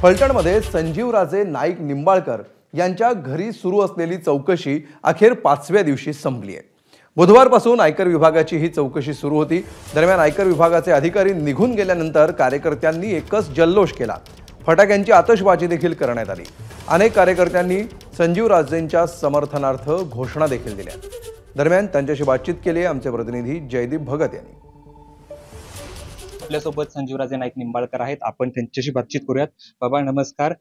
फलटणमध्ये संजीवराजे नाईक निंबाळकर यांच्या घरी सुरू असलेली चौकशी अखेर 5व्या दिवशी संपली आहे। बुधवारपासून आयकर विभागाची ही चौकशी सुरू होती। दरम्यान आयकर विभागाचे अधिकारी निघून गेल्यानंतर कार्यकर्त्यांनी एकच जल्लोष केला। फटाक्यांची आतषबाजी देखील करण्यात आली। अनेक कार्यकर्त्यांनी संजीवराजेंच्या समर्थनार्थ घोषणा देखील दिल्या। दरम्यान त्यांच्याशी बातचीत केली आमचे प्रतिनिधी जयदीप भगत यांनी। आपल्यासोबत संजीवराजे नाईक निंबाळकर आहेत, आपण त्यांच्याशी बातचीत करूयात। बाबा नमस्कार।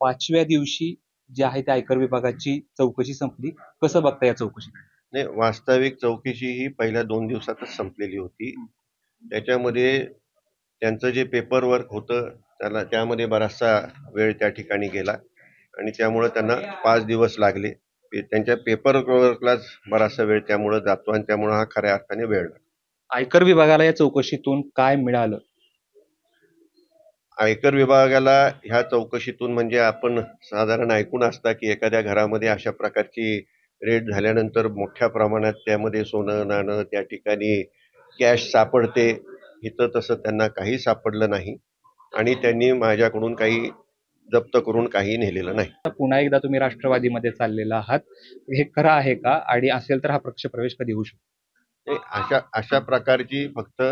5व्या दिवशी जे आहे ते आयकर विभागाची चौकशी संपली, कसं बघता या चौकशी? नाही, वास्तविक चौकशी ही पहिल्या 2 दिवसातच संपलेली होती। त्याच्यामध्ये त्यांचं जे पेपर वर्क होतं त्यामध्ये बराचसा वेळ त्या ठिकाणी गेला आणि त्यामुळे त्यांना 5 दिवस लागले। त्यांच्या पेपर वर्कलाच बराचसा वेळ त्यामुळे जातो आणि त्यामुळे हा खऱ्या अर्थाने वेळ लागतो। आयकर विभागाला या चौकशीतून काय मिळालं? आयकर विभागाला ह्या चौकशीतून म्हणजे आपण साधारण ऐकून असता की एखाद्या घरामध्ये अशा प्रकारची रेड झाल्यानंतर मोठ्या प्रमाणात त्यामध्ये सोनं नाणं त्या ठिकाणी कॅश सापडते। इथं तसं त्यांना काही सापडलं नाही आणि त्यांनी माझ्याकडून काही जप्त करून काही नेलेलं नाही। पुन्हा एकदा तुम्ही राष्ट्रवादीमध्ये चाललेला आहात, हे खरं आहे का? आणि असेल तर हा पक्ष प्रवेश कधी होऊ शकतो? अशा प्रकारची फक्त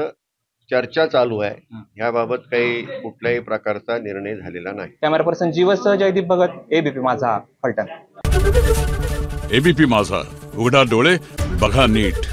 चर्चा चालू आहे। याबाबत काही कुठल्याही प्रकारचा निर्णय झालेला नाही। कॅमेरा पर्सन जीवसह जयदीप भगत, एबीपी माझा, फलटण। एबीपी माझा, उघडा डोळे बघा नीट।